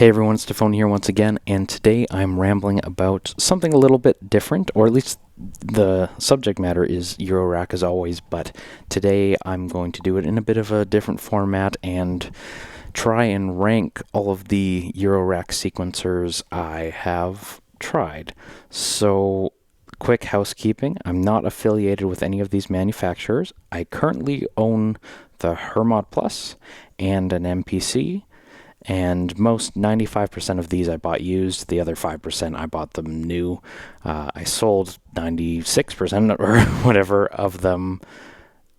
Hey everyone, it's tafony here once again, and today I'm rambling about something a little bit different, or at least the subject matter is Eurorack as always, but today I'm going to do it in a bit of a different format and try and rank all of the Eurorack sequencers I have tried. So, quick housekeeping, I'm not affiliated with any of these manufacturers. I currently own the Hermod Plus and an MPC. And most 95% of these I bought used. The other 5% I bought them new. I sold 96% or whatever of them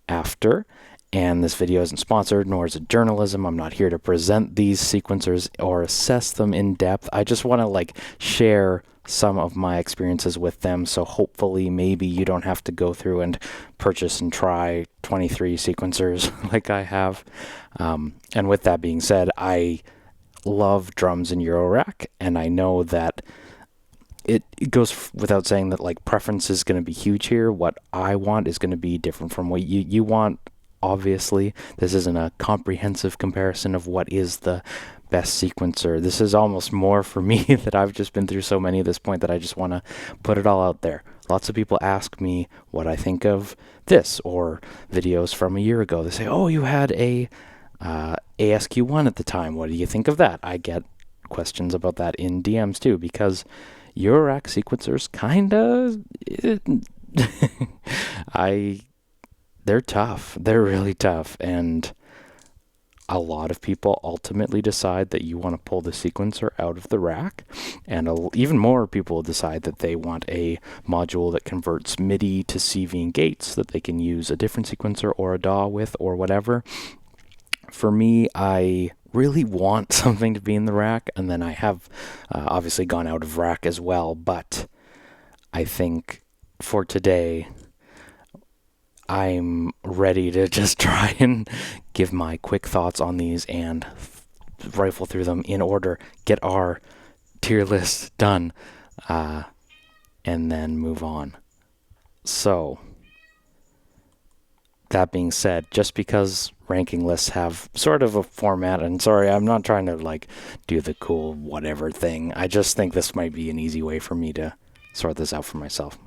after. And this video isn't sponsored, nor is it journalism. I'm not here to present these sequencers or assess them in depth. I just want to share some of my experiences with them. So hopefully maybe you don't have to go through and purchase and try 23 sequencers like I have. And with that being said, I love drums in Eurorack, and I know that it goes without saying that preference is going to be huge here. What I want is going to be different from what you want. Obviously, this isn't a comprehensive comparison of what is the best sequencer. This is almost more for me that I've just been through so many at this point that I just want to put it all out there. Lots of people ask me what I think of this or videos from a year ago. They say, oh, you had a ASQ1 at the time. What do you think of that? I get questions about that in DMs too, because Eurorack sequencers they're tough. They're really tough, and a lot of people ultimately decide that you want to pull the sequencer out of the rack, and even more people decide that they want a module that converts MIDI to CV and gates that they can use a different sequencer or a DAW with or whatever. For me, I really want something to be in the rack, and then I have obviously gone out of rack as well, but I think for today, I'm ready to just try and give my quick thoughts on these and rifle through them in order, get our tier list done, and then move on. So, that being said, just because ranking lists have sort of a format, and sorry, I'm not trying to do the cool whatever thing. I just think this might be an easy way for me to sort this out for myself.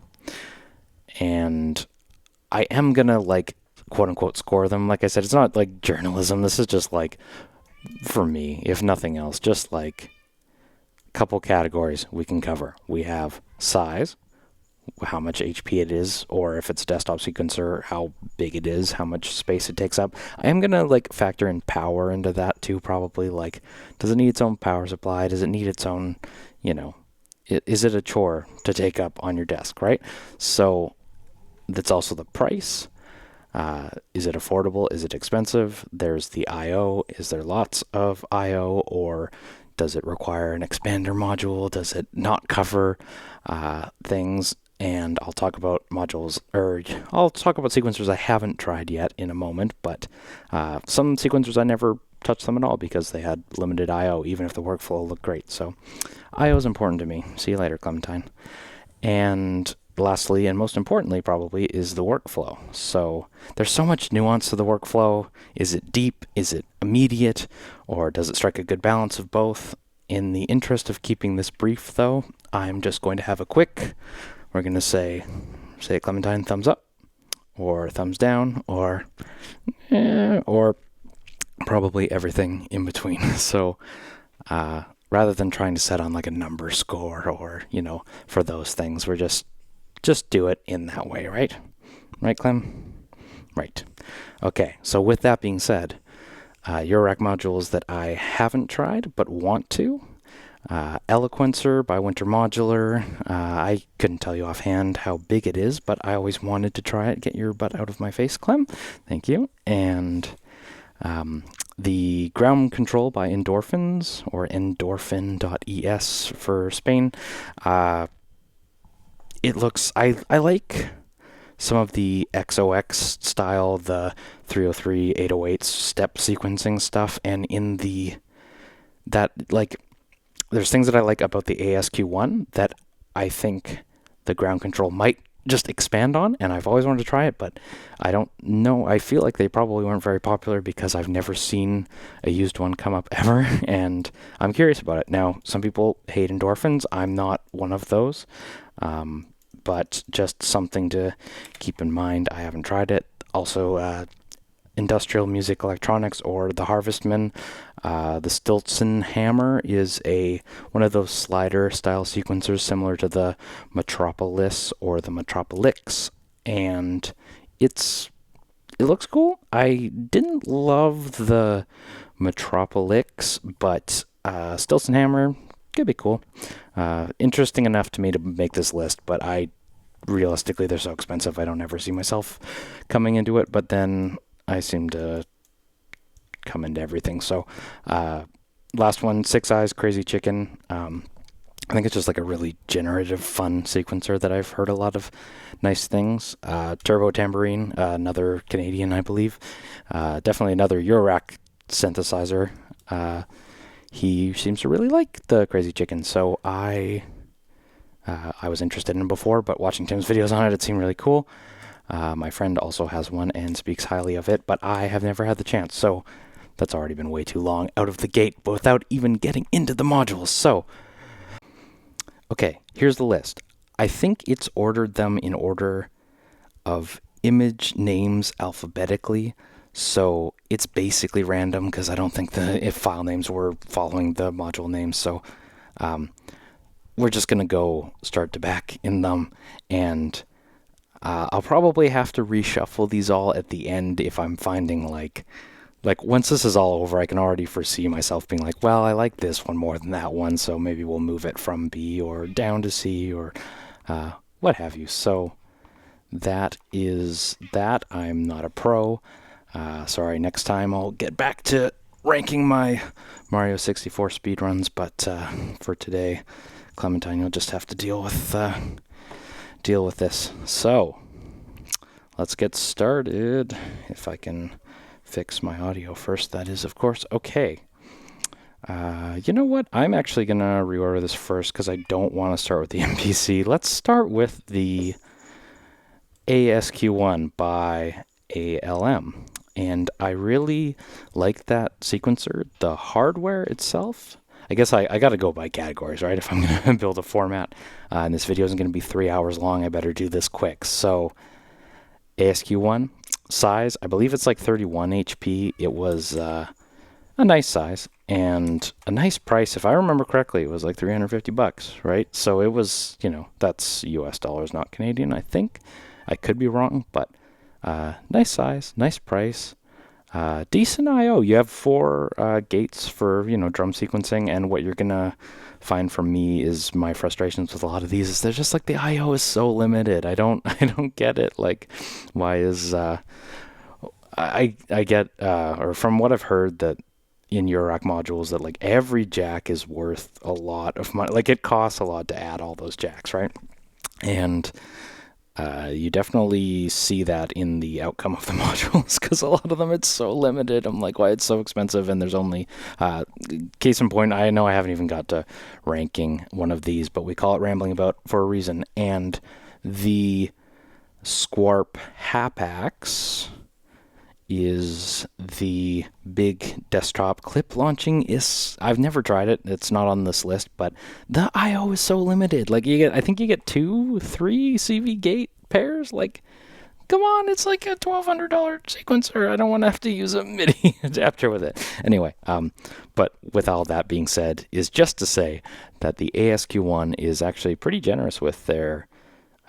And I am gonna quote unquote score them. Like I said, it's not like journalism. This is just for me, if nothing else, just a couple categories we can cover. We have size, how much HP it is, or if it's a desktop sequencer, how big it is, how much space it takes up. I am gonna factor in power into that too, probably. Does it need its own power supply? Does it need its own, is it a chore to take up on your desk, right? So that's also the price. Is it affordable? Is it expensive? There's the I/O. Is there lots of I/O, or does it require an expander module? Does it not cover things? And I'll talk about modules, or I'll talk about sequencers I haven't tried yet in a moment, but some sequencers I never touched them at all because they had limited I/O, even if the workflow looked great. So I/O is important to me. See you later, Clementine. And lastly, and most importantly probably, is the workflow. So there's so much nuance to the workflow. Is it deep? Is it immediate? Or does it strike a good balance of both? In the interest of keeping this brief, though, I'm just going to have a quick... We're going to say Clementine, thumbs up, or thumbs down, or probably everything in between. So rather than trying to set on a number score or, for those things, we're just do it in that way, right? Right, Clem? Right. Okay, so with that being said, Eurorack modules that I haven't tried but want to. Eloquencer by Winter Modular. I couldn't tell you offhand how big it is, but I always wanted to try it. Get your butt out of my face, Clem. Thank you. And the Ground Control by Endorphins, or endorphin.es for Spain. It looks... I like some of the XOX style, the 303, 808 step sequencing stuff, and in there's things that I like about the ASQ1 that I think the Ground Control might just expand on, and I've always wanted to try it, but I don't know. I feel like they probably weren't very popular because I've never seen a used one come up ever, and I'm curious about it. Now, some people hate endorphins. I'm not one of those, but just something to keep in mind. I haven't tried it. Also, industrial music electronics or the Harvestman. The Stilson Hammer is one of those slider style sequencers similar to the Metropolix or the Metropolix, and it looks cool. I didn't love the Metropolix, but Stilson Hammer could be cool. Interesting enough to me to make this list, but realistically they're so expensive I don't ever see myself coming into it, but then I seem to come into everything. So last one, Six Eyes Crazy Chicken. I think it's just like a really generative, fun sequencer that I've heard a lot of nice things. Turbo Tambourine, another Canadian, I believe. Definitely another Eurorack synthesizer. He seems to really like the Crazy Chicken, so I was interested in it before, but watching Tim's videos on it, it seemed really cool. My friend also has one and speaks highly of it, but I have never had the chance, so that's already been way too long out of the gate, but without even getting into the modules. So, okay, here's the list. I think it's ordered them in order of image names alphabetically, so it's basically random because I don't think if file names were following the module names, so we're just going to go start to back in them, and I'll probably have to reshuffle these all at the end if I'm finding like once this is all over, I can already foresee myself being like, well, I like this one more than that one, so maybe we'll move it from B or down to C or what have you. So that is that. I'm not a pro. Sorry, next time I'll get back to ranking my Mario 64 speedruns, but for today, Clementine, you'll just have to deal with this. So let's get started. If I can fix my audio first, that is, of course. Okay. You know what? I'm actually going to reorder this first because I don't want to start with the MPC. Let's start with the ASQ1 by ALM. And I really like that sequencer. The hardware itself, I guess I got to go by categories, right? If I'm going to build a format, and this video isn't going to be 3 hours long, I better do this quick. So ASQ1, size, I believe it's like 31 HP. It was a nice size and a nice price. If I remember correctly, it was like $350, right? So it was, that's US dollars, not Canadian, I think. I could be wrong, but nice size, nice price. Decent I/O. You have 4 gates for, drum sequencing, and what you're gonna find from me is my frustrations with a lot of these is they're just like the I/O is so limited. I don't get it. Like, why is I get or from what I've heard that in Eurorack modules that like every jack is worth a lot of money. Like it costs a lot to add all those jacks, right? And you definitely see that in the outcome of the modules because a lot of them it's so limited. I'm like, why it's so expensive? And there's only case in point, I know I haven't even got to ranking one of these, but we call it Rambling About for a reason. And the Squarp Hapax is the big desktop clip launching. I've never tried it. It's not on this list, but the I/O is so limited. Like I think you get 2, 3 CV gate pairs. Like, come on, it's like a $1,200 sequencer. I don't want to have to use a MIDI adapter with it. Anyway, but with all that being said, is just to say that the ASQ1 is actually pretty generous with their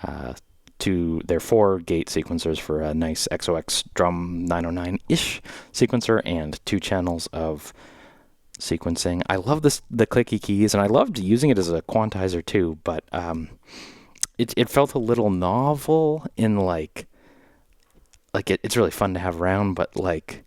4 gate sequencers for a nice XOX drum 909-ish sequencer and 2 channels of sequencing. I love the clicky keys, and I loved using it as a quantizer too, but it felt a little novel in it's really fun to have around, but like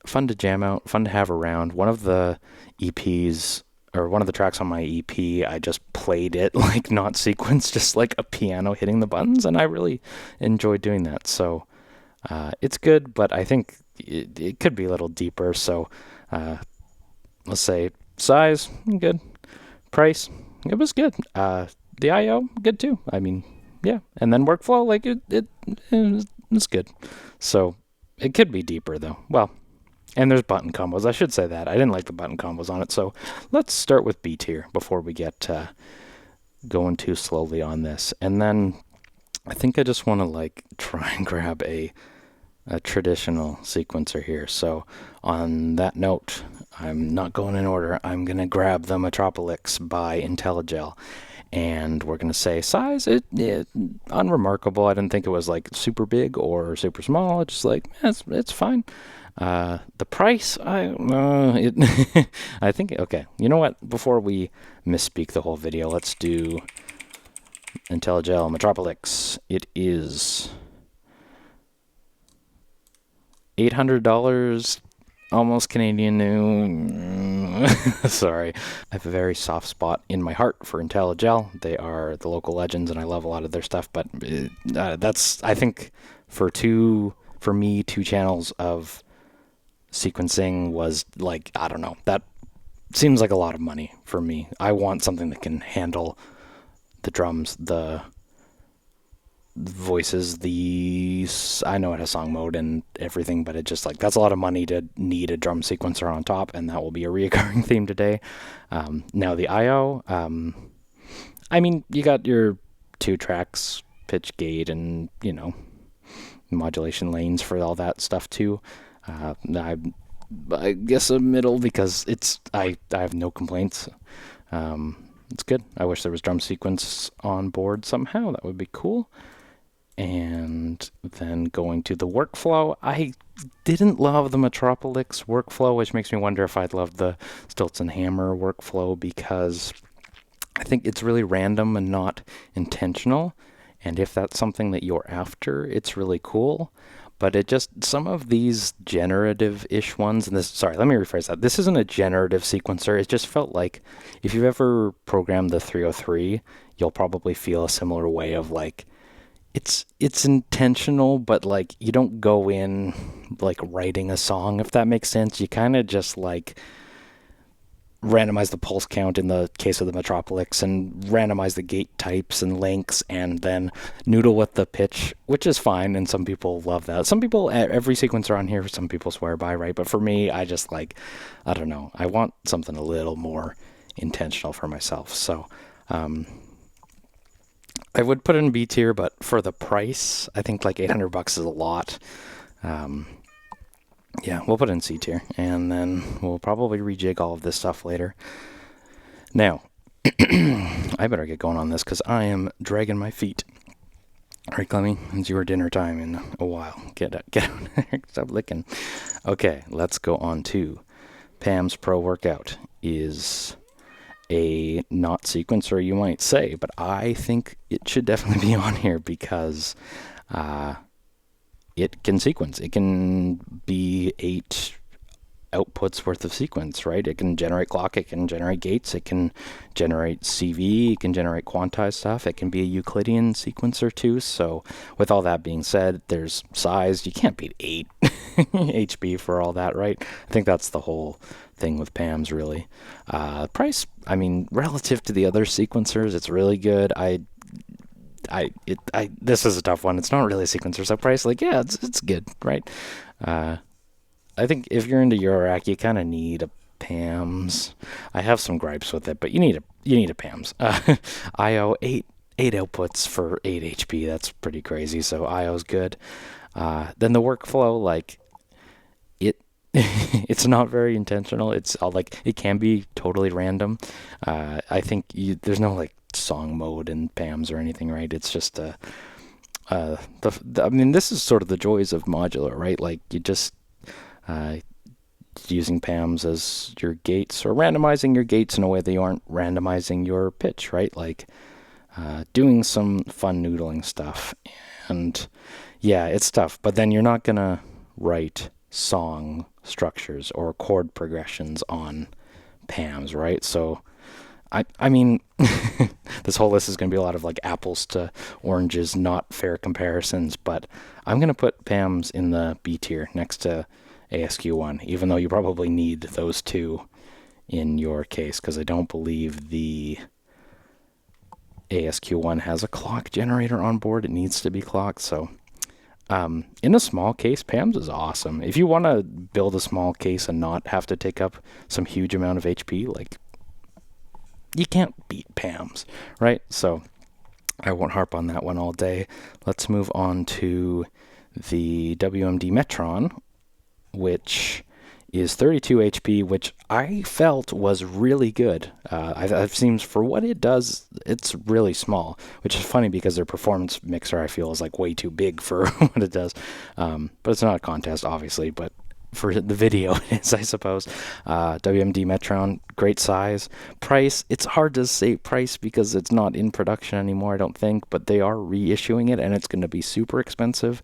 fun to jam out, fun to have around. One of the EPs or one of the tracks on my EP, I just played it like not sequenced, just like a piano hitting the buttons, and I really enjoyed doing that. So it's good, but I think it could be a little deeper. So let's say size, good. Price, it was good. The I/O, good too. I mean, yeah, and then workflow, like it's good. So it could be deeper though. Well, and there's button combos. I should say that. I didn't like the button combos on it. So let's start with B tier before we get going too slowly on this. And then I think I just want to like try and grab a traditional sequencer here. So on that note, I'm not going in order. I'm going to grab the Metropolix by Intellijel. And we're going to say size, it unremarkable. I didn't think it was like super big or super small. It's just like, it's fine. The price, I think, okay. You know what? Before we misspeak the whole video, let's do Intellijel Metropolix. It is $800, almost Canadian new. Sorry. I have a very soft spot in my heart for Intellijel. They are the local legends, and I love a lot of their stuff. But that's, I think, for me, 2 channels of sequencing was like, I don't know, that seems like a lot of money for me. I want something that can handle the drums, the voices, I know it has song mode and everything, but it just like, that's a lot of money to need a drum sequencer on top, and that will be a reoccurring theme today. Now the IO, I mean, you got your 2 tracks, pitch, gate, and, you know, modulation lanes for all that stuff too. I guess a middle, because I have no complaints. It's good. I wish there was drum sequence on board somehow. That would be cool. And then going to the workflow, I didn't love the Metropolix workflow, which makes me wonder if I'd love the Stilts and Hammer workflow, because I think it's really random and not intentional. And if that's something that you're after, it's really cool. But it just, some of these generative-ish ones, and this, sorry, let me rephrase that. This isn't a generative sequencer. It just felt like, if you've ever programmed the 303, you'll probably feel a similar way of like, it's intentional, but like, you don't go in like writing a song, if that makes sense. You kind of just like randomize the pulse count in the case of the Metropolix, and randomize the gate types and lengths, and then noodle with the pitch, which is fine, and some people love that. Some people, every sequencer on here, some people swear by, right? But for me, I just like, I don't know, I want something a little more intentional for myself. So I would put it in B tier, but for the price, I think like $800 is a lot. Yeah, we'll put it in C tier, and then we'll probably rejig all of this stuff later. Now, I better get going on this, because I am dragging my feet. All right, Clemmy, it's your dinner time in a while. Get out there, stop licking. Okay, let's go on to Pam's Pro Workout. Is a not sequencer, you might say, but I think it should definitely be on here, because it can sequence. It can be 8 outputs worth of sequence, right? It can generate clock, it can generate gates, it can generate CV, it can generate quantized stuff. It can be a Euclidean sequencer too. So with all that being said, there's size. You can't beat 8 HB for all that, right? I think that's the whole thing with PAMs, really. Price, I mean, relative to the other sequencers, it's really good. This is a tough one. It's not really a sequencer, so price, like, yeah, it's good, right? I think if you're into Eurorack, you kind of need a PAMs. I have some gripes with it, but you need a PAMs. IO 8 outputs for 8 HP. That's pretty crazy. So IO's good. Then the workflow, like it's not very intentional. It's all like, it can be totally random. I think there's no like song mode in PAMs or anything, right? It's just I mean, this is sort of the joys of modular, right? Like, you just using PAMs as your gates, or randomizing your gates in a way that you aren't randomizing your pitch, right? Like doing some fun noodling stuff. And yeah, it's tough, but then you're not gonna write song structures or chord progressions on PAMs, right? So I mean, this whole list is going to be a lot of like apples to oranges, not fair comparisons, but I'm going to put PAMs in the B tier next to ASQ1, even though you probably need those two in your case, because I don't believe the ASQ1 has a clock generator on board. It needs to be clocked, so in a small case, PAMS is awesome. If you want to build a small case and not have to take up some huge amount of HP, like, you can't beat PAMS, right? So I won't harp on that one all day. Let's move on to the WMD Metron, which is 32 HP, which I felt was really good. I've seen for what it does, it's really small, which is funny because their performance mixer, I feel, is like way too big for what it does. But it's not a contest, obviously, but for the video it is, I suppose. WMD Metron, great size. Price, it's hard to say price because it's not in production anymore, I don't think, but they are reissuing it and it's going to be super expensive.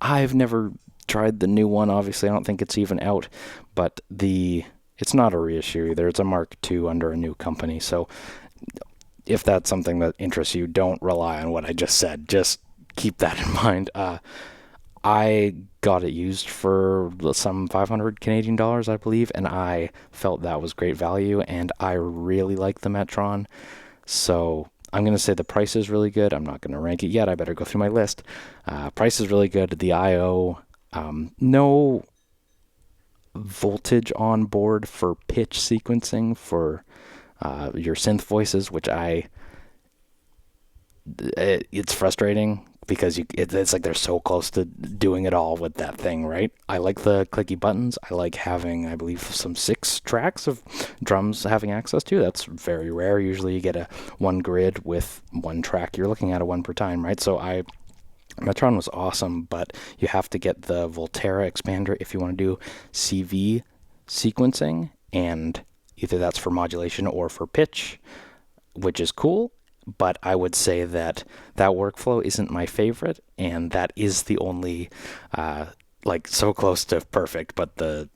I've never tried the new one. Obviously, I don't think it's even out, but it's not a reissue either. It's a Mark II under a new company. So if that's something that interests you, don't rely on what I just said. Just keep that in mind. I got it used for some 500 Canadian dollars, I believe, and I felt that was great value, and I really like the Metron. So I'm going to say the price is really good. I'm not going to rank it yet. I better go through my list. Price is really good. The I/O, no voltage on board for pitch sequencing for your synth voices, which it's frustrating because it's like they're so close to doing it all with that thing, right? I like the clicky buttons. I like having, I believe, some 6 tracks of drums having access to. That's very rare. Usually you get a one grid with 1 track. You're looking at a 1 per time, right? So Metron was awesome, but you have to get the Volterra expander if you want to do CV sequencing, and either that's for modulation or for pitch, which is cool. But I would say that workflow isn't my favorite, and that is the only, so close to perfect. But the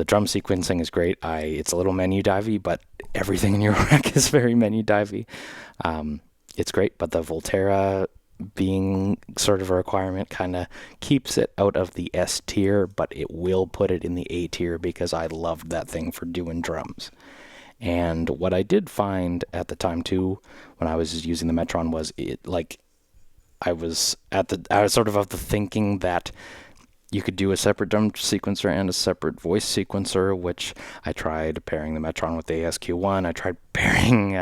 drum sequencing is great. It's a little menu divey, but everything in Eurorack is very menu divey. It's great, but the Volterra being sort of a requirement kind of keeps it out of the S tier, but it will put it in the A tier because I loved that thing for doing drums. And what I did find at the time too, when I was using the Metron, was I was sort of the thinking that you could do a separate drum sequencer and a separate voice sequencer, which I tried pairing the Metron with the ASQ1. I tried pairing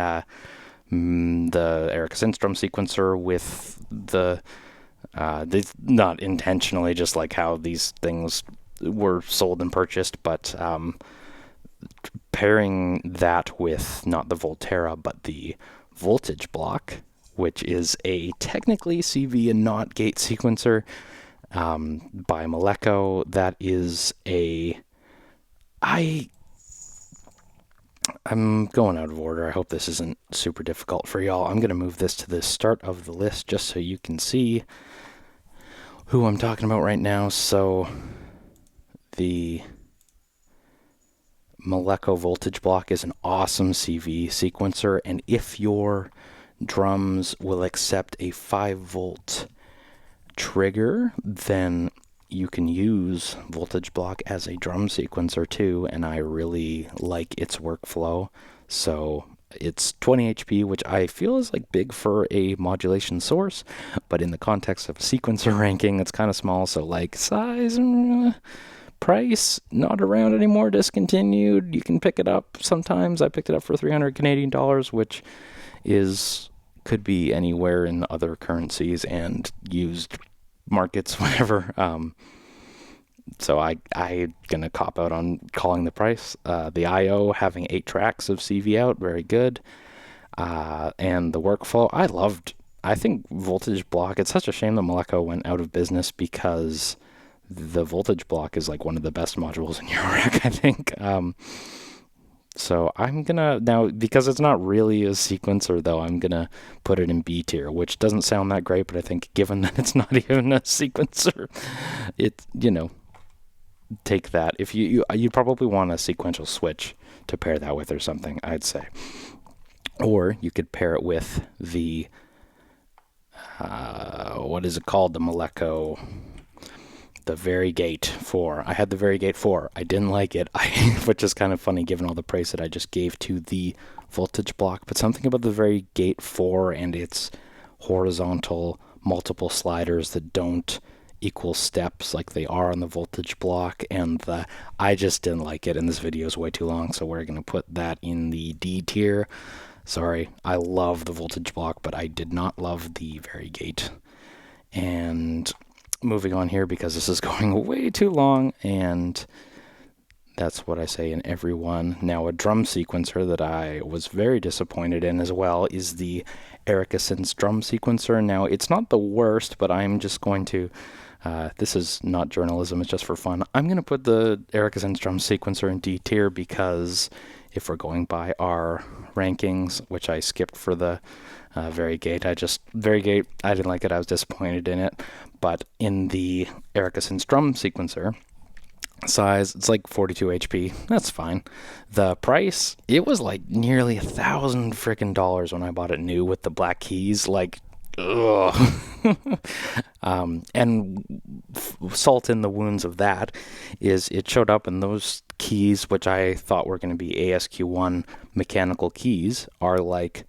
the Erica Synths drum sequencer with not intentionally, just like how these things were sold and purchased, but pairing that with not the Volterra but the voltage block, which is a technically CV and not gate sequencer by Moleco. That is I'm going out of order. I hope this isn't super difficult for y'all. I'm going to move this to the start of the list just so you can see who I'm talking about right now. So the Moleco voltage block is an awesome CV sequencer, and if your drums will accept a 5-volt trigger, then you can use voltage block as a drum sequencer too, and I really like its workflow. So it's 20 HP, which I feel is like big for a modulation source, but in the context of sequencer ranking, it's kind of small. So like size, price, not around anymore, discontinued. You can pick it up sometimes. I picked it up for 300 Canadian dollars, which could be anywhere in other currencies and used markets, whatever. So I'm gonna cop out on calling the price. The I/O having 8 tracks of CV out, very good. And the workflow, I think voltage block, it's such a shame that Moleco went out of business because the voltage block is like one of the best modules in Eurorack, I think. So I'm gonna, now, because it's not really a sequencer though, I'm gonna put it in B tier, which doesn't sound that great, but I think given that it's not even a sequencer, take that. If you probably want a sequential switch to pair that with or something, I'd say. Or you could pair it with the, what is it called? The Moleco, the Varigate 4. I had the Varigate 4. I didn't like it, which is kind of funny given all the praise that I just gave to the voltage block. But something about the Varigate 4 and its horizontal multiple sliders that don't equal steps like they are on the voltage block, and I just didn't like it, and this video is way too long, so we're going to put that in the D tier. Sorry, I love the voltage block, but I did not love the Varigate. And moving on here, because this is going way too long, and that's what I say in every one. Now, a drum sequencer that I was very disappointed in as well is the Synths drum sequencer. Now, it's not the worst, but I'm just going to, this is not journalism, it's just for fun. I'm going to put the Synths drum sequencer in D tier because if we're going by our rankings, which I skipped for the Varigate, Varigate, I didn't like it, I was disappointed in it. But in the Synths drum sequencer, size, it's like 42 HP. That's fine. The price, it was like nearly $1,000 freaking dollars when I bought it new with the black keys. Like, ugh. And salt in the wounds of that is it showed up in those keys, which I thought were going to be ASQ1 mechanical keys, are like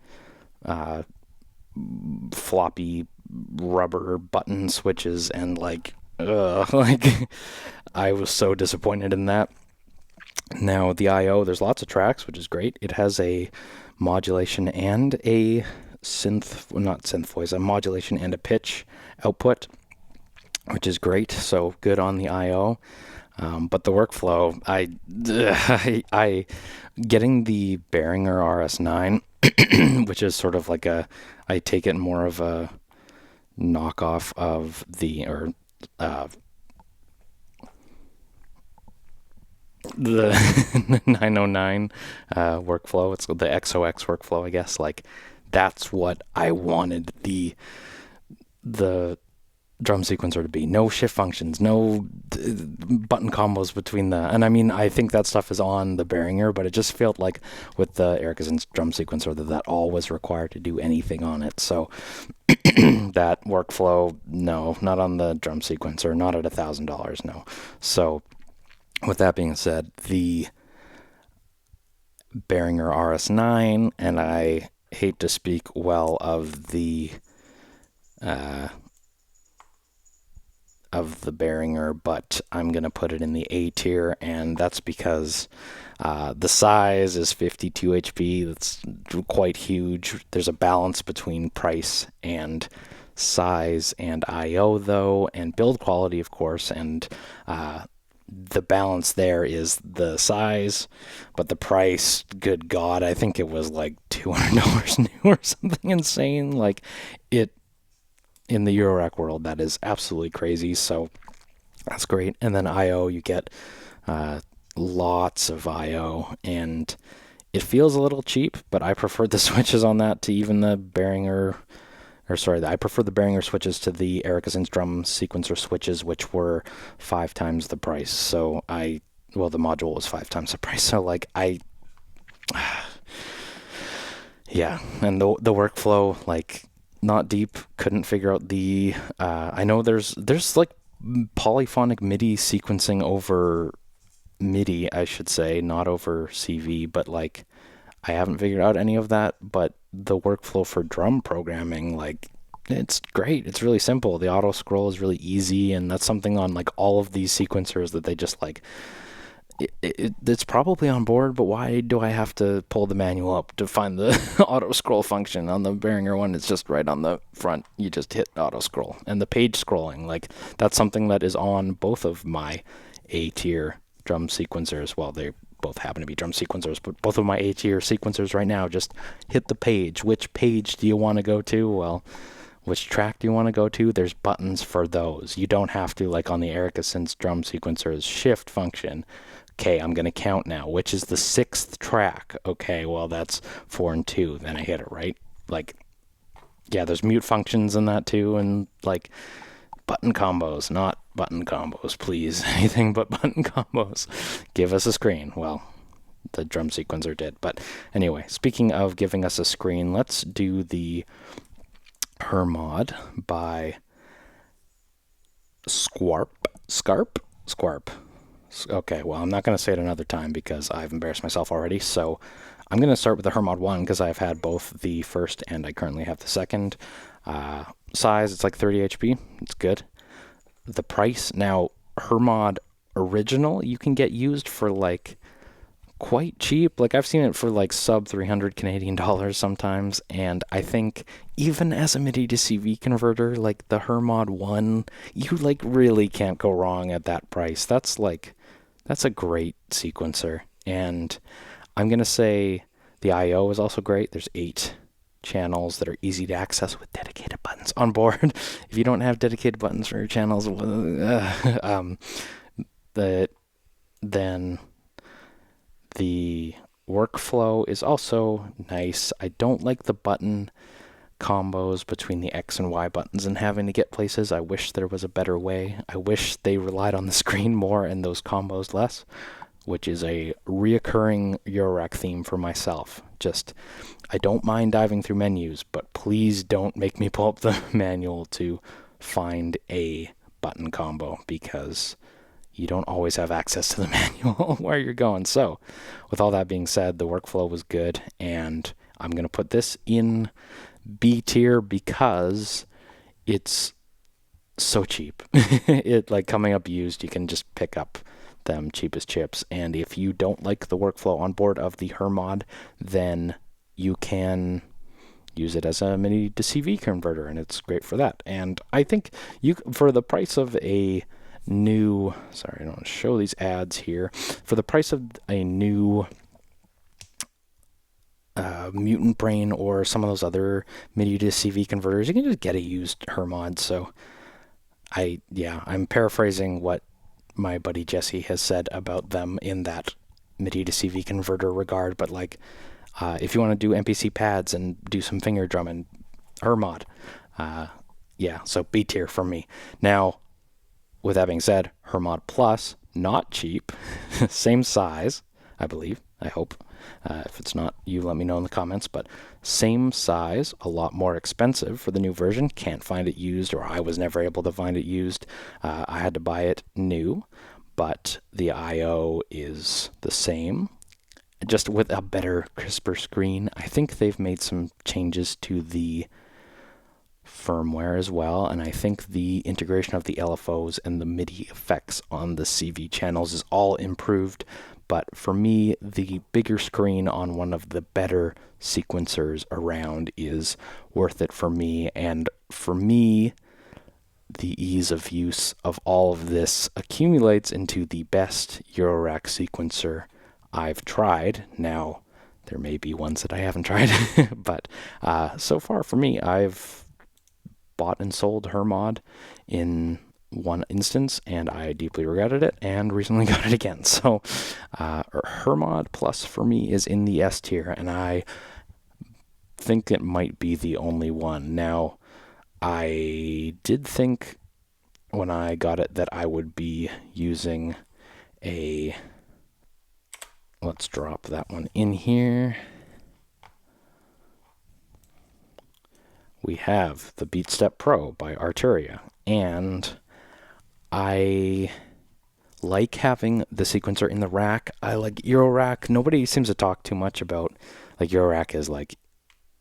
floppy rubber button switches, and like I was so disappointed in that. Now, the I/O, there's lots of tracks, which is great. It has a modulation and a synth, well, not synth voice, a modulation and a pitch output, which is great. So good on the I/O. But the workflow, I getting the Behringer RS-9, which is sort of like I take it more of a knockoff of the, or the 909 workflow. It's the XOX workflow, I guess. Like, that's what I wanted the drum sequencer to be. No shift functions, no button combos between and I mean, I think that stuff is on the Behringer, but it just felt like with the Synths drum sequencer that all was required to do anything on it. So that workflow, no, not on the drum sequencer, not at $1,000, no. So with that being said, the Behringer RS-9, and I hate to speak well of the Behringer, but I'm going to put it in the A tier, and that's because the size is 52 HP. That's quite huge. There's a balance between price and size and I/O, though, and build quality, of course, and the balance there is the size, but the price, good God, I think it was like $200 new or something insane. Like, it, in the Eurorack world, that is absolutely crazy. So that's great. And then I/O, you get lots of I/O, and it feels a little cheap, but I prefer the switches on that to even the Behringer, I prefer the Behringer switches to the Synths drum sequencer switches, which were 5 times the price. So the module was 5 times the price. So like yeah, and the workflow, like, not deep, couldn't figure out the, I know there's like polyphonic MIDI sequencing over MIDI, I should say, not over CV, but like, I haven't figured out any of that. But the workflow for drum programming, like, it's great. It's really simple. The auto scroll is really easy, and that's something on like all of these sequencers that they just like, it's probably on board, but why do I have to pull the manual up to find the auto scroll function? On the Behringer one, it's just right on the front. You just hit auto scroll. And the page scrolling, like, that's something that is on both of my A tier drum sequencers. Well, they both happen to be drum sequencers, but both of my A tier sequencers right now just hit the page. Which page do you want to go to? Well, which track do you want to go to? There's buttons for those. You don't have to, like on the Synths drum sequencer's shift function. Okay, I'm going to count now. Which is the 6th track? Okay, well, that's 4 and 2. Then I hit it, right? Like, yeah, there's mute functions in that too, and like button combos, not button combos, please. Anything but button combos. Give us a screen. Well, the drum sequencer did. But anyway, speaking of giving us a screen, let's do the Hermod by Scarp. Okay, well, I'm not going to say it another time because I've embarrassed myself already. So I'm going to start with the Hermod 1 because I've had both the first and I currently have the second. Size, it's like 30 HP. It's good. The price, now, Hermod Original, you can get used for like quite cheap. Like I've seen it for like sub 300 Canadian dollars sometimes, and I think even as a MIDI to CV converter, like the Hermod 1, you like really can't go wrong at that price. That's a great sequencer, and I'm gonna say the I/O is also great. There's 8 channels that are easy to access with dedicated buttons on board. If you don't have dedicated buttons for your channels, then the workflow is also nice. I don't like the button combos between the X and Y buttons and having to get places. I wish there was a better way. I wish they relied on the screen more and those combos less, which is a reoccurring Eurorack theme for myself. I don't mind diving through menus, but please don't make me pull up the manual to find a button combo because you don't always have access to the manual where you're going. So with all that being said, the workflow was good, and I'm going to put this in B tier because it's so cheap. It like coming up used, you can just pick up them cheap as chips. And if you don't like the workflow on board of the Hermod, then you can use it as a MIDI to CV converter, and it's great for that. And I think for the price of a new, sorry, I don't want to show these ads here. For the price of a new Mutant Brain or some of those other MIDI to CV converters, you can just get a used Hermod. So I'm paraphrasing what my buddy Jesse has said about them in that MIDI to CV converter regard, but like if you want to do MPC pads and do some finger drumming, Hermod. So B tier for me. Now, with that being said, Hermod Plus, not cheap, same size, I believe, I hope. If it's not, you let me know in the comments, but same size, a lot more expensive for the new version. Can't find it used, or I was never able to find it used. I had to buy it new, but the I/O is the same, just with a better, crisper screen. I think they've made some changes to the firmware as well, and I think the integration of the LFOs and the MIDI effects on the CV channels is all improved. But for me, the bigger screen on one of the better sequencers around is worth it for me. And for me, the ease of use of all of this accumulates into the best Eurorack sequencer I've tried. Now, there may be ones that I haven't tried, but so far for me, I've bought and sold Hermod in one instance, and I deeply regretted it, and recently got it again. So Hermod Plus for me is in the S tier, and I think it might be the only one. Now, I did think when I got it that I would be using let's drop that one in here. We have the Beatstep Pro by Arturia, and I like having the sequencer in the rack. I like Eurorack. Nobody seems to talk too much about, like, Eurorack is like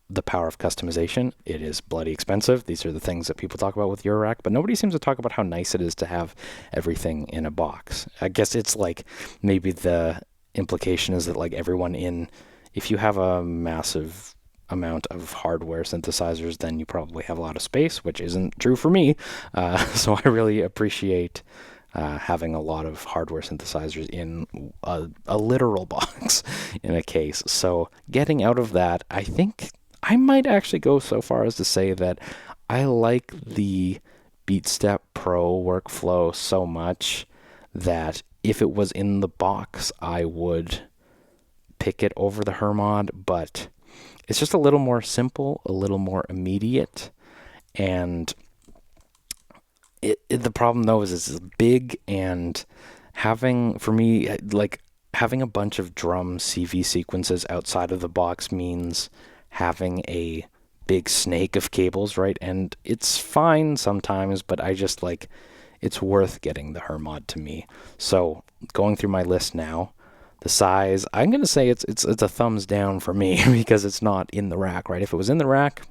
the power of customization. It is bloody expensive. These are the things that people talk about with Eurorack, but nobody seems to talk about how nice it is to have everything in a box. I guess it's like maybe the implication is that like if you have a massive amount of hardware synthesizers, then you probably have a lot of space, which isn't true for me. So I really appreciate having a lot of hardware synthesizers in a literal box in a case. So getting out of that, I think I might actually go so far as to say that I like the Beatstep Pro workflow so much that if it was in the box, I would pick it over the Hermod, but it's just a little more simple, a little more immediate, and the problem though is it's big, and having a bunch of drum CV sequences outside of the box means having a big snake of cables, right? And it's fine sometimes, but I just like it's worth getting the Hermod to me. So going through my list now, the size, I'm going to say it's a thumbs down for me because it's not in the rack, right? If it was in the rack,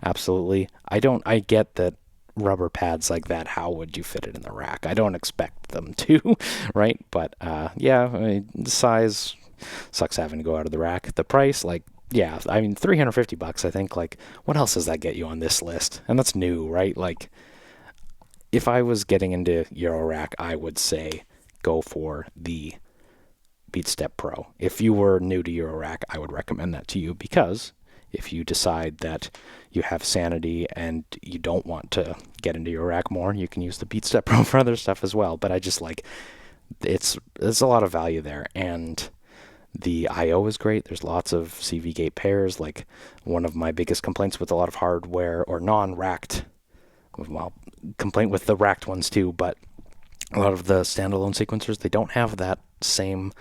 absolutely. I get that rubber pads like that, how would you fit it in the rack? I don't expect them to, right? But yeah, I mean, the size sucks having to go out of the rack. The price, like, yeah, I mean, $350, I think. Like, what else does that get you on this list? And that's new, right? Like, if I was getting into Eurorack, I would say go for the Beatstep Pro. If you were new to Eurorack, I would recommend that to you, because if you decide that you have sanity and you don't want to get into Eurorack more, you can use the Beatstep Pro for other stuff as well. But I just like, there's a lot of value there, and the I/O is great. There's lots of CV gate pairs. Like, one of my biggest complaints with a lot of hardware or non-racked, well, complaint with the racked ones too, but a lot of the standalone sequencers, they don't have that same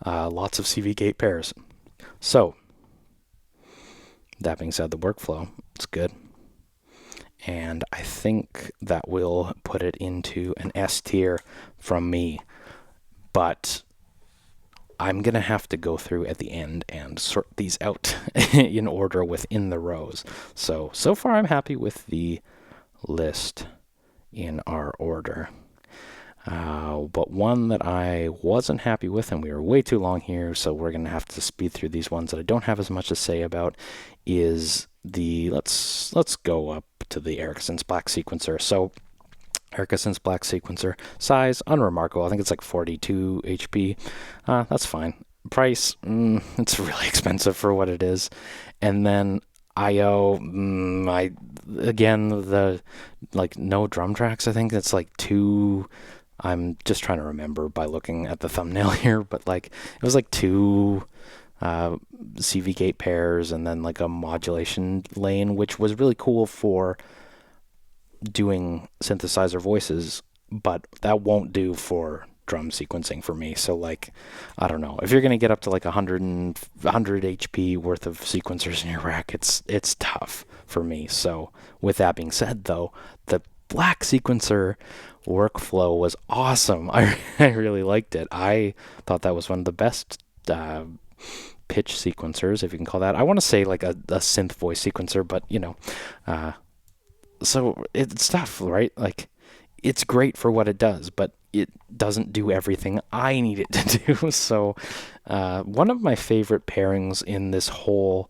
lots of CV gate pairs. So that being said, the workflow, it's good. And I think that will put it into an S tier from me. But I'm going to have to go through at the end and sort these out in order within the rows. So far I'm happy with the list in our order. But one that I wasn't happy with, and we were way too long here, so we're going to have to speed through these ones that I don't have as much to say about, is the, let's go up to the Ericsson's Black Sequencer. So Ericsson's Black Sequencer, size, unremarkable. I think it's like 42 HP. That's fine. Price, it's really expensive for what it is. And then I/O, again, the, like, no drum tracks. I think it's like 2, I'm just trying to remember by looking at the thumbnail here, but like, it was like 2 CV gate pairs and then like a modulation lane, which was really cool for doing synthesizer voices, but that won't do for drum sequencing for me. So like, I don't know, if you're going to get up to like 100 HP worth of sequencers in your rack, it's tough for me. So with that being said though, the Black Sequencer workflow was awesome. I really liked it. I thought that was one of the best pitch sequencers, if you can call that. I want to say like a synth voice sequencer, but you know, so it's tough, right? Like, it's great for what it does, but it doesn't do everything I need it to do. So one of my favorite pairings in this whole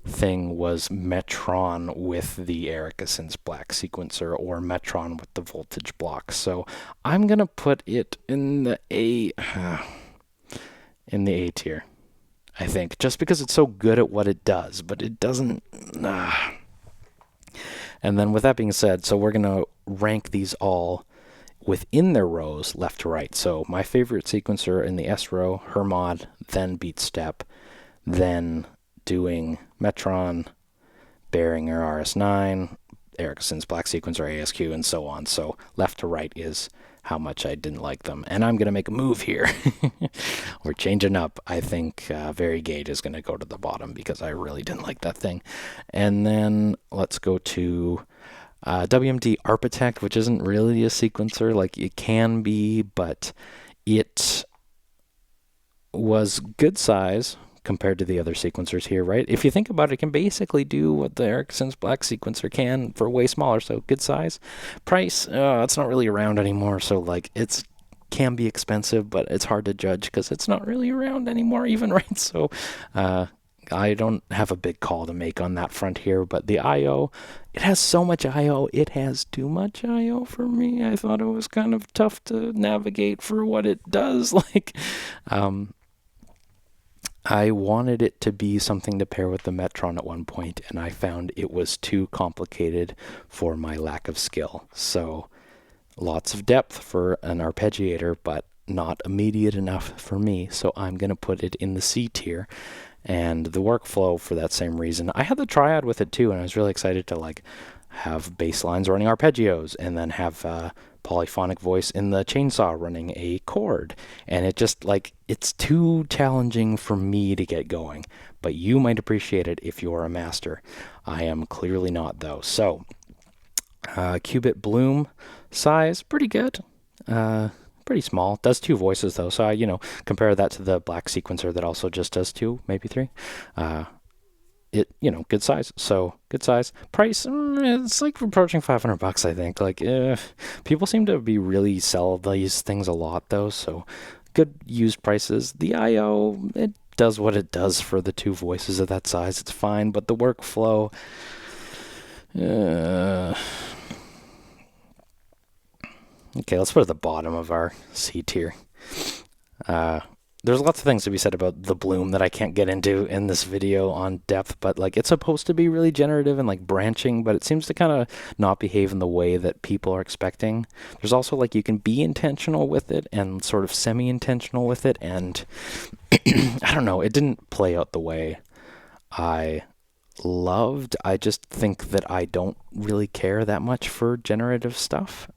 thing was Metron with the Ericsson's Black Sequencer, or Metron with the voltage block. So I'm going to put it in the A tier, I think, just because it's so good at what it does, but it doesn't... And then with that being said, so we're going to rank these all within their rows, left to right. So my favorite sequencer in the S row, Hermod, then Beatstep, then doing Metron, Behringer RS-9, Ericsson's Black Sequencer, ASQ, and so on. So left to right is how much I didn't like them. And I'm going to make a move here. We're changing up. I think Varigate is going to go to the bottom because I really didn't like that thing. And then let's go to WMD Arpeggiator, which isn't really a sequencer. Like, it can be, but it was good size compared to the other sequencers here, right? If you think about it, it can basically do what the Ericsson's Black Sequencer can for way smaller, so good size. Price, it's not really around anymore, so like, it's can be expensive, but it's hard to judge because it's not really around anymore even, right? So I don't have a big call to make on that front here, but the I/O, it has so much I/O, it has too much I/O for me. I thought it was kind of tough to navigate for what it does. Like, I wanted it to be something to pair with the Metron at one point, and I found it was too complicated for my lack of skill. So lots of depth for an arpeggiator, but not immediate enough for me. So I'm going to put it in the C tier. And the workflow, for that same reason, I had the triad with it too, and I was really excited to like have bass lines running arpeggios, and then have polyphonic voice in the chainsaw running a chord. And it just, like, it's too challenging for me to get going, but you might appreciate it if you're a master. I am clearly not, though. So Cubit Bloom, Size, pretty good. Pretty small. Does 2 voices though, so I, compare that to the black sequencer that also just does 2, maybe 3. Good size. So good size. Price, it's like approaching $500, I think. Like, people seem to be really sell these things a lot though, so good used prices. The I/O, it does what it does for the 2 voices of that size. It's fine, but the workflow, okay, let's put it at the bottom of our C tier. There's lots of things to be said about the Bloom that I can't get into in this video on depth, but like it's supposed to be really generative and like branching, but it seems to kind of not behave in the way that people are expecting. There's also like you can be intentional with it and sort of semi-intentional with it, and I don't know, it didn't play out the way I loved. I just think that I don't really care that much for generative stuff.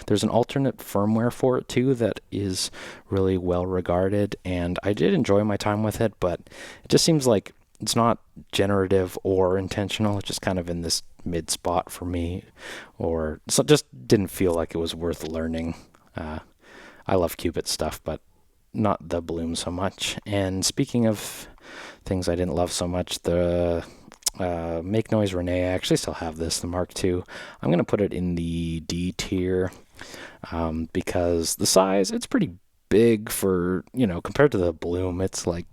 There's an alternate firmware for it too that is really well regarded, and I did enjoy my time with it, but it just seems like it's not generative or intentional. It's just kind of in this mid spot for me, or so just didn't feel like it was worth learning. I love Cubit stuff, but not the Bloom so much. And speaking of things I didn't love so much, the Make Noise Renee, I actually still have this, the Mark II. I'm going to put it in the D tier because the size, it's pretty big for, compared to the Bloom, it's like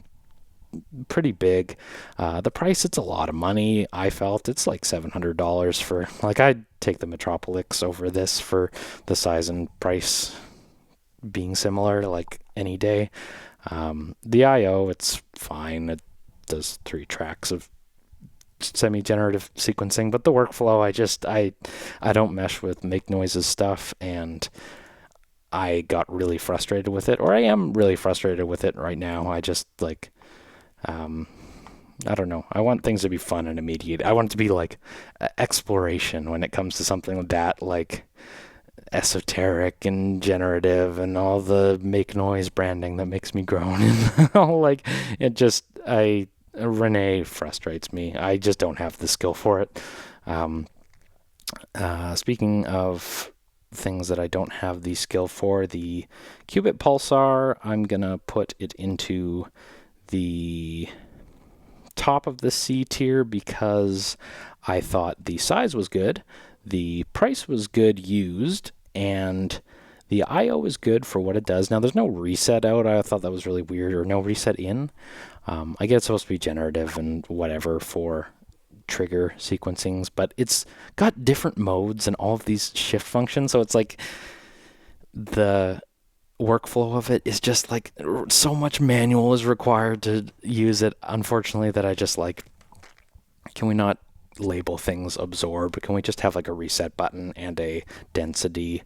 pretty big. The price, it's a lot of money. I felt it's like $700 for, like, I'd take the Metropolix over this for the size and price being similar, like any day. The I/O, it's fine. It does 3 tracks of semi-generative sequencing, but the workflow, I don't mesh with Make Noise's stuff, and I got really frustrated with it, or I am really frustrated with it right now. I just like, I don't know. I want things to be fun and immediate. I want it to be like exploration when it comes to something like that, like esoteric and generative and all the Make Noise branding that makes me groan and all, like, it just, Renee frustrates me. I just don't have the skill for it. Speaking of things that I don't have the skill for, the Cubit Pulsar, I'm gonna put it into the top of the C tier because I thought the size was good, the price was good used, and the I/O is good for what it does. Now, there's no reset out. I thought that was really weird, or no reset in. I get it's supposed to be generative and whatever for trigger sequencings, but it's got different modes and all of these shift functions. So it's like the workflow of it is just like so much manual is required to use it, unfortunately, that I just like, can we not label things absorb? Can we just have like a reset button and a density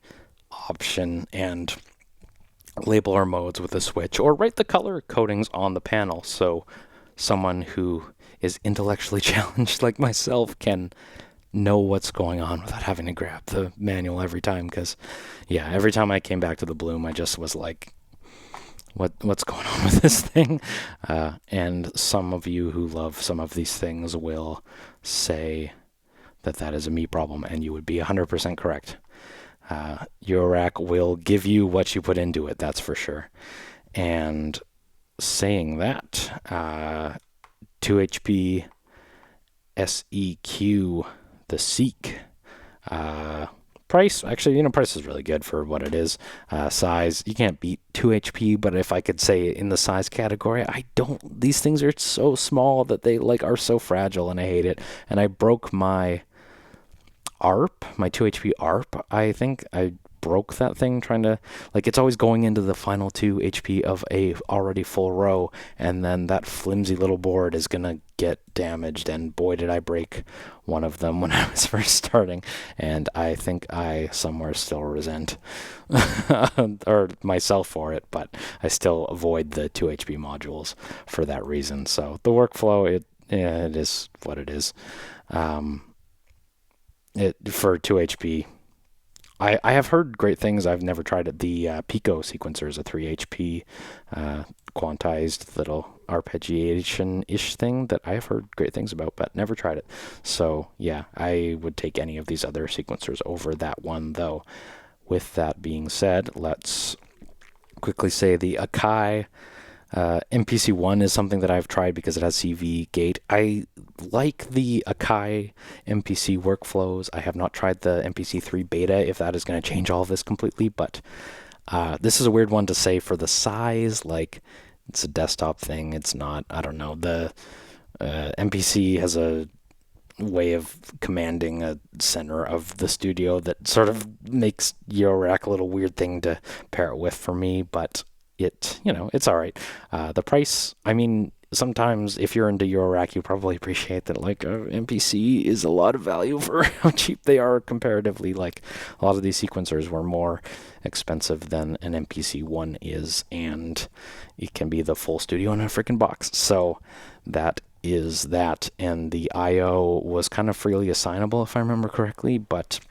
option and label our modes with a switch, or write the color codings on the panel so someone who is intellectually challenged like myself can know what's going on without having to grab the manual every time. Because every time I came back to the Bloom, I just was like, what's going on with this thing? And some of you who love some of these things will say that is a me problem, and you would be 100% correct. Eurorack will give you what you put into it, that's for sure. And saying that, 2HP SEQ, the Seek, price, actually, price is really good for what it is. Size, you can't beat 2HP, but if I could say in the size category, these things are so small that they like are so fragile, and I hate it. And I broke my my 2HP ARP, I think I broke that thing trying to, like, it's always going into the final 2 HP of a already full row, and then that flimsy little board is gonna get damaged, and boy did I break one of them when I was first starting, and I think I somewhere still resent or myself for it, but I still avoid the 2 HP modules for that reason. So the workflow, it is what it is. For 2 HP, I have heard great things. I've never tried it. The Pico sequencer is a 3 HP quantized little arpeggiation-ish thing that I've heard great things about, but never tried it. So yeah, I would take any of these other sequencers over that one, though. with that being said, let's quickly say the Akai MPC One is something that I've tried because it has CV gate. I like the Akai MPC workflows. I have not tried the MPC 3 beta, if that is going to change all of this completely, but this is a weird one to say for the size. Like, it's a desktop thing. It's not, I don't know. The MPC has a way of commanding a center of the studio that sort of makes Eurorack a little weird thing to pair it with for me, but it, it's all right. The price, I mean, sometimes if you're into Eurorack, you probably appreciate that, like, MPC is a lot of value for how cheap they are comparatively. Like, a lot of these sequencers were more expensive than an MPC One is, and it can be the full studio in a freaking box. So that is that, and the I/O was kind of freely assignable, if I remember correctly, but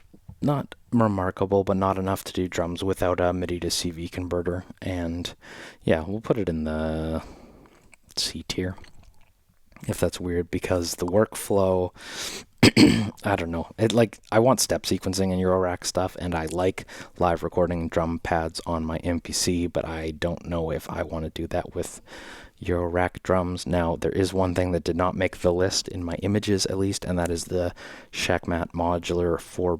not remarkable, but not enough to do drums without a MIDI to CV converter. And yeah, we'll put it in the C tier, if that's weird, because the workflow, I don't know. I want step sequencing and Eurorack stuff, and I like live recording drum pads on my MPC, but I don't know if I want to do that with Eurorack drums. Now, there is one thing that did not make the list in my images, at least, and that is the Shackmat modular 4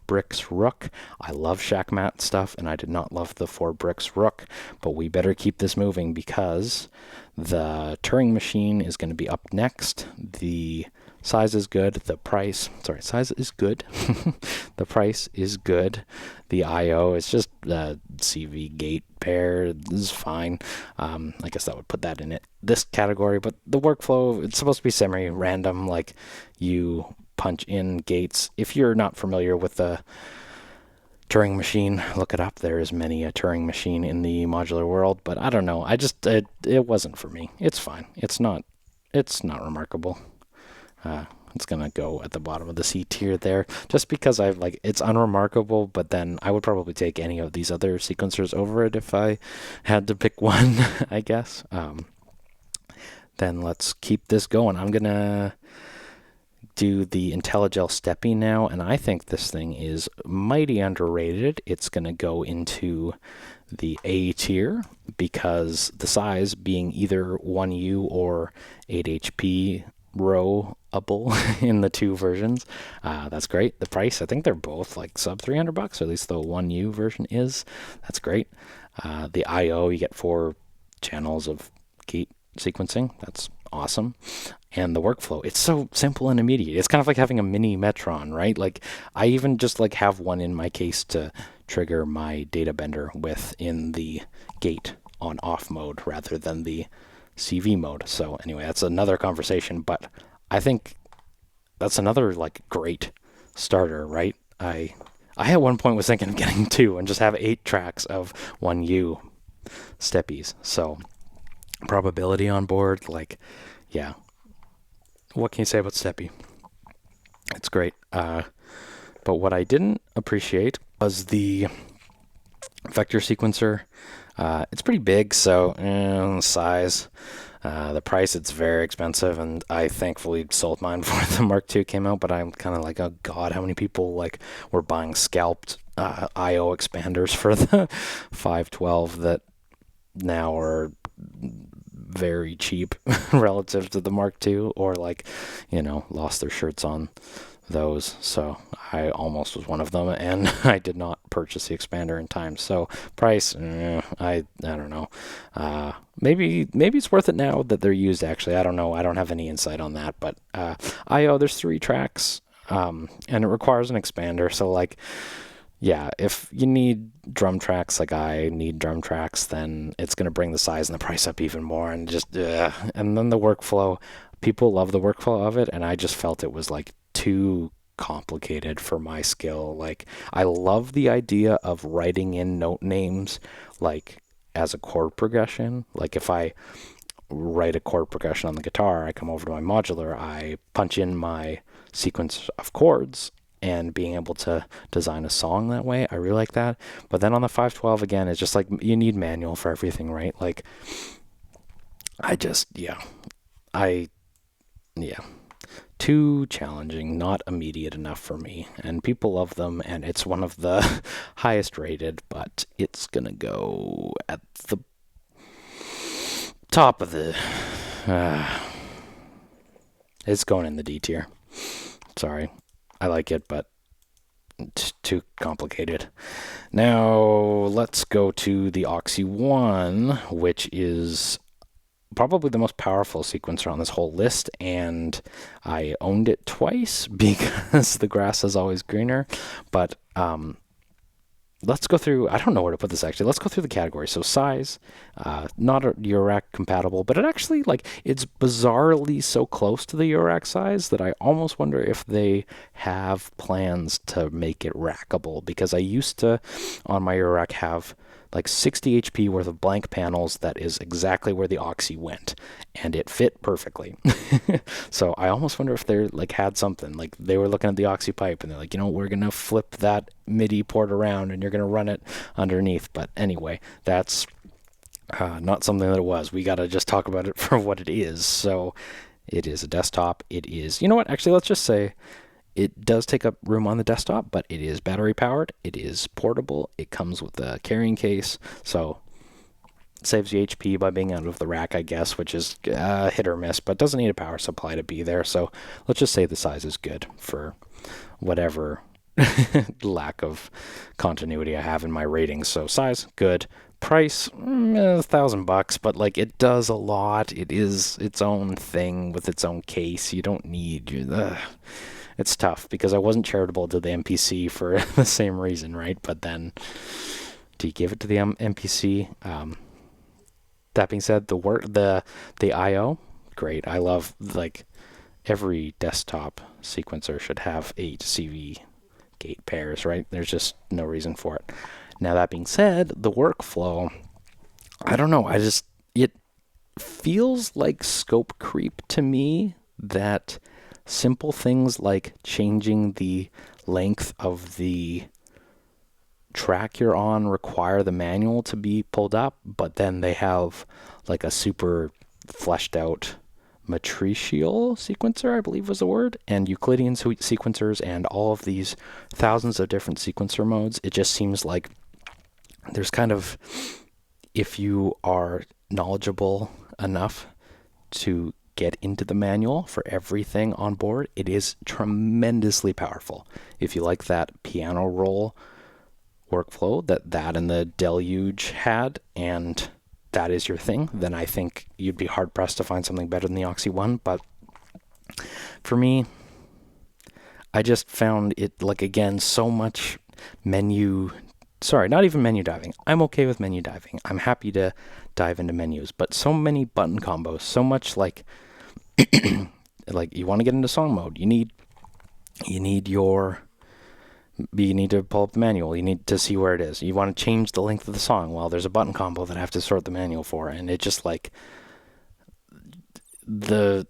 bricks Rook. I love Shackmat stuff, and I did not love the 4 bricks Rook, but we better keep this moving because the Turing Machine is going to be up next. The size is good. Size is good. The price is good. The I/O is just a CV gate pair. This is fine. I guess that would put that in this category. But the workflow, it's supposed to be semi-random. Like, you punch in gates. If you're not familiar with the Turing Machine, look it up. There is many a Turing Machine in the modular world. But I don't know. It wasn't for me. It's fine. It's not remarkable. It's going to go at the bottom of the C tier there, just because it's unremarkable, but then I would probably take any of these other sequencers over it if I had to pick one, I guess. Then let's keep this going. I'm going to do the Intellijel Steppy now, and I think this thing is mighty underrated. It's going to go into the A tier because the size being either 1U or 8 HP rowable in the two versions. That's great. The price, I think they're both like sub $300, or at least the 1U version is. That's great. The I/O, you get 4 channels of gate sequencing. That's awesome. And the workflow, it's so simple and immediate. It's kind of like having a mini Metron, right? Like, I even just have one in my case to trigger my data bender with in the gate on off mode rather than the CV mode. So anyway, that's another conversation, but I think that's another great starter, right? I at one point was thinking of getting 2 and just have 8 tracks of 1U steppies. So probability on board, yeah. What can you say about Steppy? It's great. But what I didn't appreciate was the vector sequencer. It's pretty big, so size. The price, it's very expensive, and I thankfully sold mine before the Mark II came out, but I'm kind of oh god, how many people were buying scalped I/O expanders for the 512 that now are very cheap relative to the Mark II, or lost their shirts on those. So I almost was one of them, and I did not purchase the expander in time. So price, I don't know. Maybe it's worth it now that they're used. Actually, I don't know. I don't have any insight on that. But I/O, there's 3 tracks, and it requires an expander. So yeah, if you need drum tracks like I need drum tracks, then it's going to bring the size and the price up even more. And and then the workflow, people love the workflow of it, and I just felt it was too complicated for my skill. I love the idea of writing in note names as a chord progression. If I write a chord progression on the guitar, I come over to my modular, I punch in my sequence of chords, and being able to design a song that way, I really like that. But then on the 512, again, it's just you need manual for everything, right? too challenging, not immediate enough for me. And people love them, and it's one of the highest rated, but it's gonna go at the top of the... it's going in the D tier. Sorry. I like it, but it's too complicated. Now, let's go to the Oxy One, which is probably the most powerful sequencer on this whole list, and I owned it twice because the grass is always greener. But let's go through, I don't know where to put this actually. Let's go through the categories. So size, not a Eurorack compatible, but it actually, like, it's bizarrely so close to the Eurorack size that I almost wonder if they have plans to make it rackable, because I used to, on my Eurorack, have like 60 HP worth of blank panels. That is exactly where the Oxy went, and it fit perfectly. So I almost wonder if they're like had something, like they were looking at the Oxy pipe and they're like, we're gonna flip that MIDI port around and you're gonna run it underneath. But anyway, that's not something that it was. We gotta just talk about it for what it is. So it is a desktop. It is, what, actually, let's just say it does take up room on the desktop, but it is battery powered. It is portable. It comes with a carrying case, so it saves you HP by being out of the rack, I guess, which is hit or miss, but doesn't need a power supply to be there. So let's just say the size is good for whatever lack of continuity I have in my ratings. So size, good. Price, $1,000, but like it does a lot. It is its own thing with its own case. You don't need it's tough because I wasn't charitable to the MPC for the same reason, right? But then, do you give it to the MPC? That being said, the I/O, great. I love, like, every desktop sequencer should have 8 CV gate pairs, right? There's just no reason for it. Now, that being said, the workflow, I don't know. It feels like scope creep to me that simple things like changing the length of the track you're on require the manual to be pulled up, but then they have like a super fleshed out matricial sequencer, I believe was the word, and Euclidean sequencers and all of these thousands of different sequencer modes. It just seems like there's kind of, if you are knowledgeable enough to get into the manual for everything on board, it is tremendously powerful. If you like that piano roll workflow that and the Deluge had, and that is your thing, then I think you'd be hard pressed to find something better than the Oxy One. But for me, I just found it, like, again, so much not even menu diving. I'm okay with menu diving. I'm happy to dive into menus, but so many button combos, so much like like you want to get into song mode, you need to pull up the manual, you need to see where it is, you want to change the length of the song, well, there's a button combo that I have to sort the manual for, and it just, like, the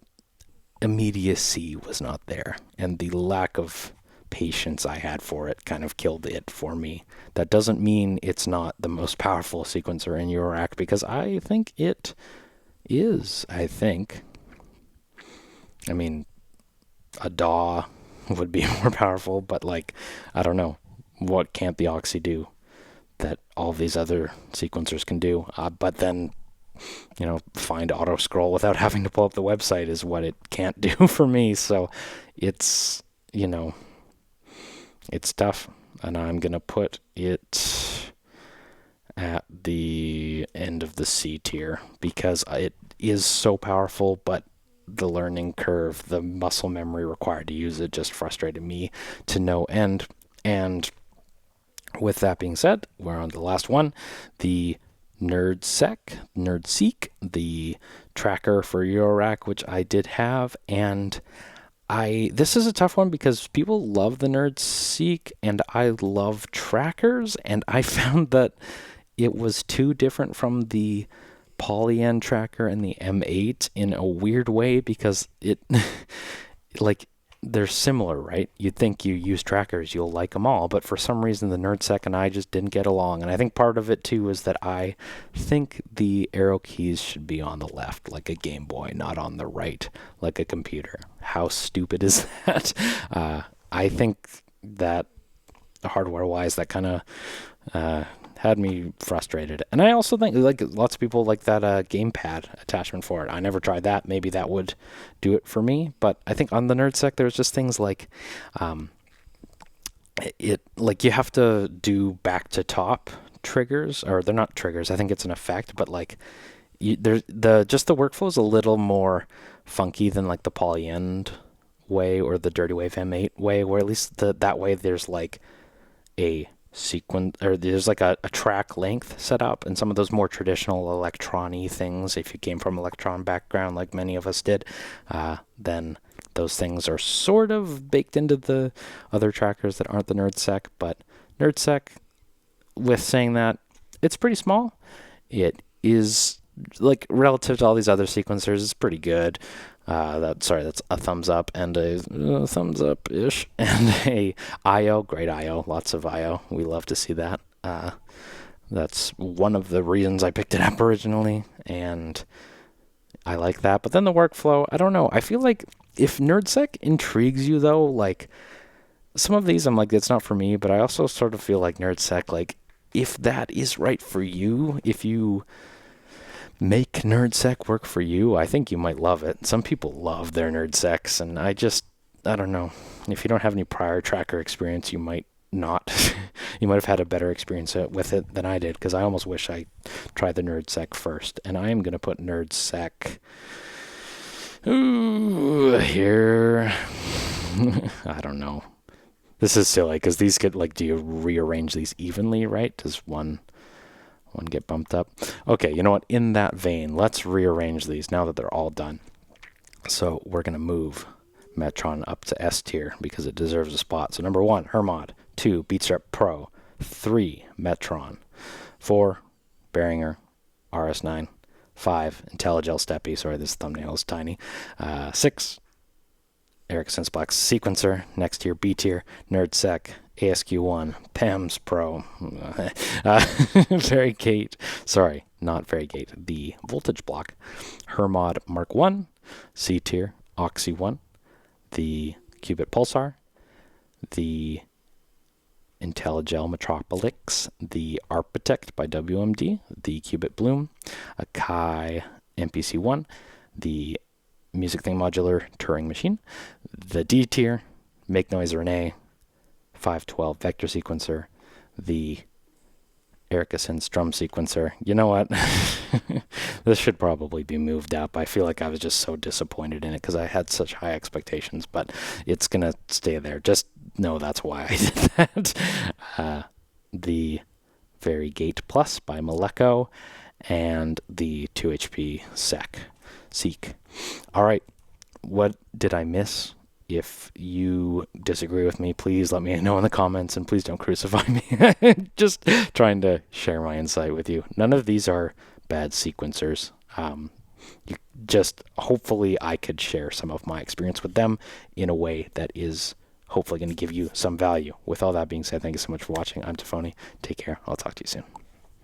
immediacy was not there, and the lack of patience I had for it kind of killed it for me. That doesn't mean it's not the most powerful sequencer in Eurorack, because I think it is. I mean, a DAW would be more powerful, but, like, I don't know. What can't the Oxy do that all these other sequencers can do? But then, find auto scroll without having to pull up the website is what it can't do for me. So it's, it's tough. And I'm going to put it at the end of the C tier because it is so powerful, but the learning curve, the muscle memory required to use it just frustrated me to no end. And with that being said, we're on to the last one, the Nerdseq, the tracker for Eurorack, which I did have. And this is a tough one because people love the Nerdseq and I love trackers. And I found that it was too different from the Polyend tracker and the M8 in a weird way, because it like they're similar, right? You'd think you use trackers, you'll like them all, but for some reason the Nerdseq and I just didn't get along. And I think part of it too is that I think the arrow keys should be on the left, like a Game Boy, not on the right, like a computer. How stupid is that? I think that hardware-wise, that kind of had me frustrated. And I also think, like, lots of people like that gamepad attachment for it. I never tried that. Maybe that would do it for me. But I think on the Nerdseq, there's just things like, like you have to do back to top triggers, or they're not triggers. I think it's an effect, but like, the workflow is a little more funky than like the polyend way or the Dirty Wave M8 way, where at least that way there's like a sequence, or there's like a track length set up, and some of those more traditional electronic things, if you came from electron background like many of us did, then those things are sort of baked into the other trackers that aren't the Nerdseq. But Nerdseq, with saying that, it's pretty small. It is, like, relative to all these other sequencers, it's pretty good. That's a thumbs up and a thumbs up-ish, and a I/O, great I/O, lots of I/O. We love to see that. That's one of the reasons I picked it up originally, and I like that. But then the workflow, I don't know. I feel like if Nerdseq intrigues you, though, like, some of these I'm like, it's not for me, but I also sort of feel like Nerdseq, like, if that is right for you, if you make Nerdseq work for you, I think you might love it. Some people love their Nerdseqs, and I don't know. If you don't have any prior tracker experience, you might not. You might have had a better experience with it than I did, because I almost wish I tried the Nerdseq first. And I am going to put Nerdseq here. I don't know. This is silly, because these get, like, do you rearrange these evenly, right? Does one get bumped up? Okay, you know what? In that vein, let's rearrange these now that they're all done. So we're going to move Metron up to S tier because it deserves a spot. So number 1, Hermod. 2, Beatstep Pro. 3, Metron. 4, Behringer RS-9. 5, Intellijel Steppy. Sorry, this thumbnail is tiny. 6, Ericsson Black Sequencer. Next tier, B tier, Nerdseq. ASQ1, PAMS Pro, Varigate, sorry, not Varigate, the voltage block, Hermod Mark 1, C tier, Oxy One, the Cubit Pulsar, the Intellijel Metropolix, the Arpeggiator by WMD, the Cubit Bloom, Akai MPC 1, the Music Thing Modular Turing Machine, the D tier, Make Noise Renee, 512 vector sequencer, the Ericsson drum sequencer. You know what? This should probably be moved up. I feel like I was just so disappointed in it because I had such high expectations, but it's going to stay there. Just know that's why I did that. The Varigate Plus by Moleco, and the 2HP Seek. All right. What did I miss? If you disagree with me, please let me know in the comments, and please don't crucify me. Just trying to share my insight with you. None of these are bad sequencers. Hopefully I could share some of my experience with them in a way that is hopefully going to give you some value. With all that being said, thank you so much for watching. I'm Tafony. Take care. I'll talk to you soon.